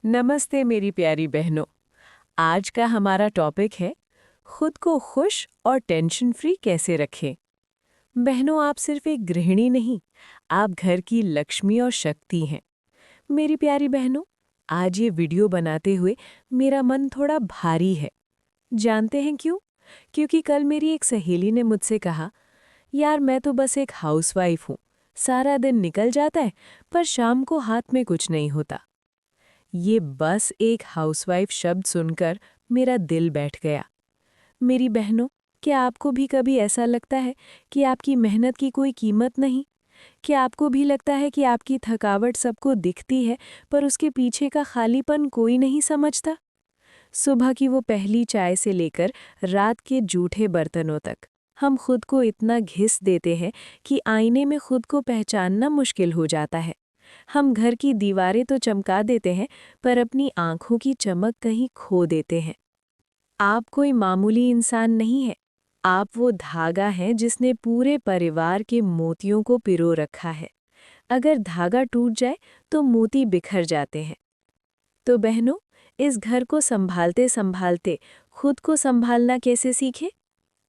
नमस्ते मेरी प्यारी बहनों। आज का हमारा टॉपिक है खुद को खुश और टेंशन फ्री कैसे रखें। बहनों, आप सिर्फ एक गृहिणी नहीं, आप घर की लक्ष्मी और शक्ति हैं। मेरी प्यारी बहनों, आज ये वीडियो बनाते हुए मेरा मन थोड़ा भारी है। जानते हैं क्यों? क्योंकि कल मेरी एक सहेली ने मुझसे कहा, यार मैं तो बस एक हाउसवाइफ हूँ, सारा दिन निकल जाता है पर शाम को हाथ में कुछ नहीं होता। ये बस एक हाउसवाइफ शब्द सुनकर मेरा दिल बैठ गया। मेरी बहनों, क्या आपको भी कभी ऐसा लगता है कि आपकी मेहनत की कोई कीमत नहीं? क्या आपको भी लगता है कि आपकी थकावट सबको दिखती है पर उसके पीछे का खालीपन कोई नहीं समझता? सुबह की वो पहली चाय से लेकर रात के जूठे बर्तनों तक हम खुद को इतना घिस देते हैं कि आईने में खुद को पहचानना मुश्किल हो जाता है। हम घर की दीवारें तो चमका देते हैं पर अपनी आंखों की चमक कहीं खो देते हैं। आप कोई मामूली इंसान नहीं है। आप वो धागा हैं जिसने पूरे परिवार के मोतियों को पिरो रखा है। अगर धागा टूट जाए तो मोती बिखर जाते हैं। तो बहनों, इस घर को संभालते संभालते खुद को संभालना कैसे सीखें?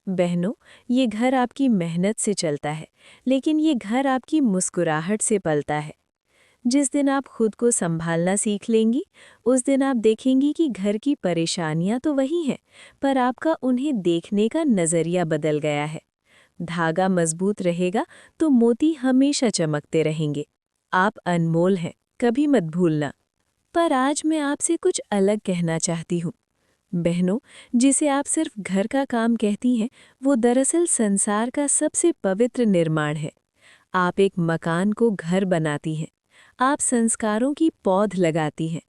बहनों, ये घर आपकी मेहनत से चलता है, लेकिन ये घर आपकी मुस्कुराहट से पलता है। जिस दिन आप खुद को संभालना सीख लेंगी, उस दिन आप देखेंगी कि घर की परेशानियां तो वही हैं, पर आपका उन्हें देखने का नज़रिया बदल गया है। धागा मजबूत रहेगा तो मोती हमेशा चमकते रहेंगे। आप अनमोल हैं, कभी मत भूलना। पर आज मैं आपसे कुछ अलग कहना चाहती हूँ। बहनों, जिसे आप सिर्फ घर का काम कहती हैं, वो दरअसल संसार का सबसे पवित्र निर्माण है। आप एक मकान को घर बनाती हैं। आप संस्कारों की पौध लगाती हैं।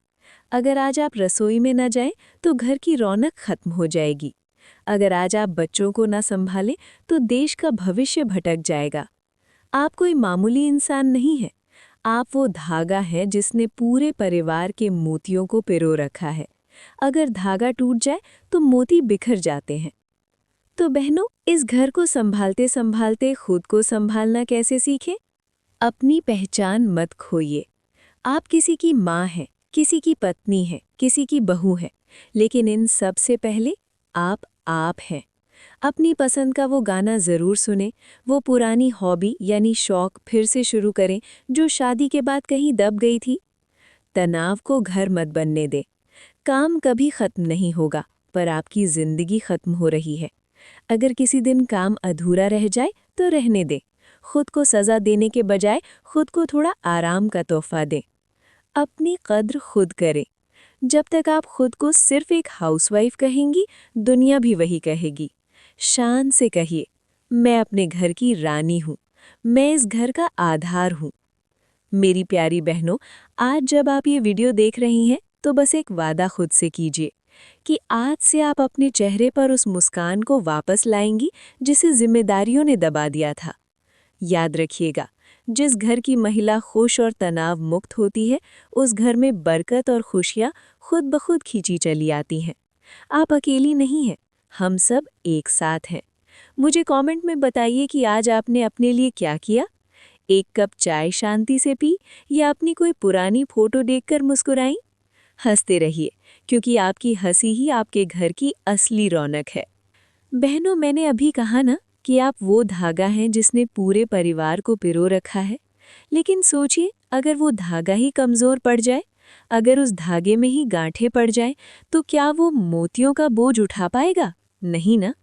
अगर आज आप रसोई में न जाएं, तो घर की रौनक खत्म हो जाएगी। अगर आज आप बच्चों को न संभालें, तो देश का भविष्य भटक जाएगा। आप कोई मामूली इंसान नहीं है। आप वो धागा है जिसने पूरे परिवार के मोतियों को पिरो रखा है। अगर धागा टूट जाए तो मोती बिखर जाते हैं। तो बहनों, इस घर को संभालते संभालते खुद को संभालना कैसे सीखें? अपनी पहचान मत खोइए। आप किसी की माँ हैं, किसी की पत्नी हैं, किसी की बहू हैं, लेकिन इन सब से पहले आप हैं। अपनी पसंद का वो गाना ज़रूर सुनें, वो पुरानी हॉबी यानी शौक फिर से शुरू करें जो शादी के बाद कहीं दब गई थी। तनाव को घर मत बनने दें। काम कभी खत्म नहीं होगा, पर आपकी ज़िंदगी खत्म हो रही है। अगर किसी दिन काम अधूरा रह जाए तो रहने दें। खुद को सज़ा देने के बजाय खुद को थोड़ा आराम का तोहफा दें। अपनी कद्र खुद करें। जब तक आप खुद को सिर्फ एक हाउसवाइफ कहेंगी, दुनिया भी वही कहेगी। शान से कहिए, मैं अपने घर की रानी हूँ, मैं इस घर का आधार हूँ। मेरी प्यारी बहनों, आज जब आप ये वीडियो देख रही हैं, तो बस एक वादा खुद से कीजिए कि आज से आप अपने चेहरे पर उस मुस्कान को वापस लाएंगी जिसे जिम्मेदारियों ने दबा दिया था। याद रखिएगा, जिस घर की महिला खुश और तनाव मुक्त होती है, उस घर में बरकत और खुशियाँ खुद ब खुद खींची चली आती हैं। आप अकेली नहीं हैं, हम सब एक साथ हैं। मुझे कमेंट में बताइए कि आज आपने अपने लिए क्या किया। एक कप चाय शांति से पी या अपनी कोई पुरानी फोटो देखकर मुस्कुराई। हंसते रहिए, क्योंकि आपकी हंसी ही आपके घर की असली रौनक है। बहनों, मैंने अभी कहा ना कि आप वो धागा हैं जिसने पूरे परिवार को पिरो रखा है। लेकिन सोचिए, अगर वो धागा ही कमज़ोर पड़ जाए, अगर उस धागे में ही गांठें पड़ जाएं, तो क्या वो मोतियों का बोझ उठा पाएगा? नहीं ना।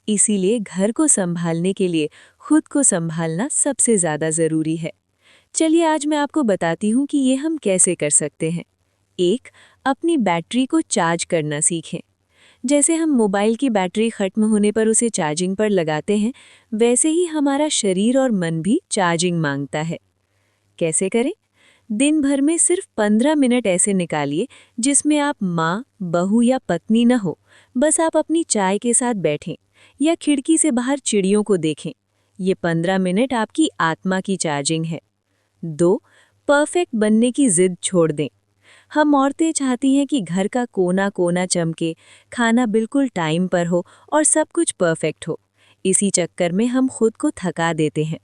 इसीलिए घर को संभालने के लिए खुद को संभालना सबसे ज़्यादा ज़रूरी है। चलिए, आज मैं आपको बताती हूँ कि ये हम कैसे कर सकते हैं। 1. अपनी बैटरी को चार्ज करना सीखें। जैसे हम मोबाइल की बैटरी खत्म होने पर उसे चार्जिंग पर लगाते हैं, वैसे ही हमारा शरीर और मन भी चार्जिंग मांगता है। कैसे करें? दिन भर में सिर्फ 15 मिनट ऐसे निकालिए जिसमें आप माँ, बहू या पत्नी न हो, बस आप अपनी चाय के साथ बैठें या खिड़की से बाहर चिड़ियों को देखें। ये 15 मिनट आपकी आत्मा की चार्जिंग है। 2. परफेक्ट बनने की जिद छोड़ दें। हम औरतें चाहती हैं कि घर का कोना कोना चमके, खाना बिल्कुल टाइम पर हो और सब कुछ परफेक्ट हो। इसी चक्कर में हम खुद को थका देते हैं।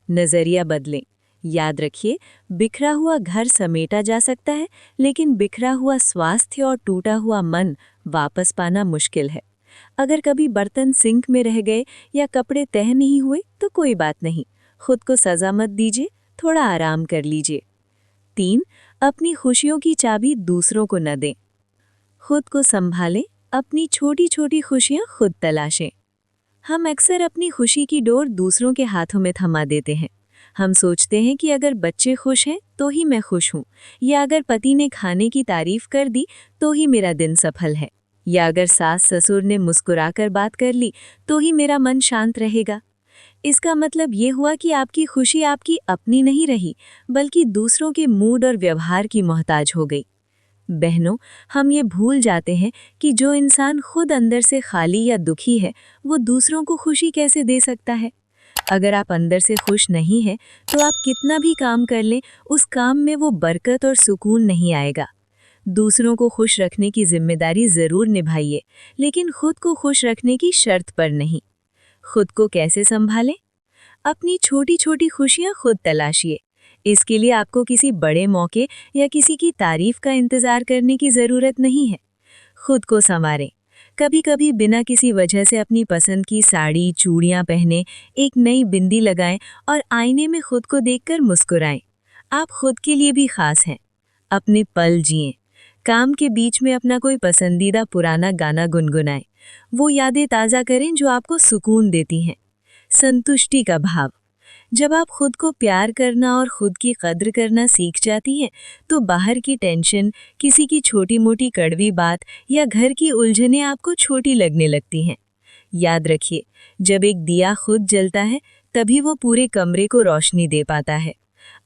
नज़रिया बदलें। याद रखिए, बिखरा हुआ घर समेटा जा सकता है, लेकिन बिखरा हुआ स्वास्थ्य और टूटा हुआ मन वापस पाना मुश्किल है। अगर कभी बर्तन सिंक में रह गए या कपड़े तह नहीं हुए तो कोई बात नहीं, खुद को सजा मत दीजिए, थोड़ा आराम कर लीजिए। 3. अपनी खुशियों की चाबी दूसरों को न दें। खुद को संभालें, अपनी छोटी छोटी खुशियां खुद तलाशें। हम अक्सर अपनी खुशी की डोर दूसरों के हाथों में थमा देते हैं। हम सोचते हैं कि अगर बच्चे खुश हैं तो ही मैं खुश हूँ, या अगर पति ने खाने की तारीफ कर दी तो ही मेरा दिन सफल है, या अगर सास ससुर ने मुस्कुराकर बात कर ली तो ही मेरा मन शांत रहेगा। इसका मतलब ये हुआ कि आपकी खुशी आपकी अपनी नहीं रही, बल्कि दूसरों के मूड और व्यवहार की मोहताज हो गई। बहनों, हम ये भूल जाते हैं कि जो इंसान खुद अंदर से खाली या दुखी है, वो दूसरों को खुशी कैसे दे सकता है। अगर आप अंदर से खुश नहीं हैं, तो आप कितना भी काम कर लें, उस काम में वो बरकत और सुकून नहीं आएगा। दूसरों को खुश रखने की जिम्मेदारी जरूर निभाइए, लेकिन खुद को खुश रखने की शर्त पर नहीं। खुद को कैसे संभालें? अपनी छोटी छोटी खुशियां खुद तलाशिए। इसके लिए आपको किसी बड़े मौके या किसी की तारीफ का इंतजार करने की जरूरत नहीं है। खुद को संवारें। कभी कभी बिना किसी वजह से अपनी पसंद की साड़ी, चूड़ियां पहने, एक नई बिंदी लगाएं और आईने में खुद को देखकर मुस्कुराएं। आप खुद के लिए भी खास हैं। अपने पल जिएं। काम के बीच में अपना कोई पसंदीदा पुराना गाना गुनगुनाएं। वो यादें ताज़ा करें जो आपको सुकून देती हैं। संतुष्टि का भाव। जब आप खुद को प्यार करना और खुद की कद्र करना सीख जाती हैं, तो बाहर की टेंशन, किसी की छोटी मोटी कड़वी बात या घर की उलझनें आपको छोटी लगने लगती हैं। याद रखिए, जब एक दिया खुद जलता है, तभी वो पूरे कमरे को रोशनी दे पाता है।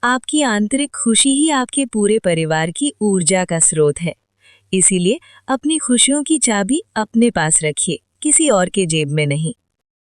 आपकी आंतरिक खुशी ही आपके पूरे परिवार की ऊर्जा का स्रोत है। इसीलिए अपनी खुशियों की चाबी अपने पास रखिए, किसी और के जेब में नहीं।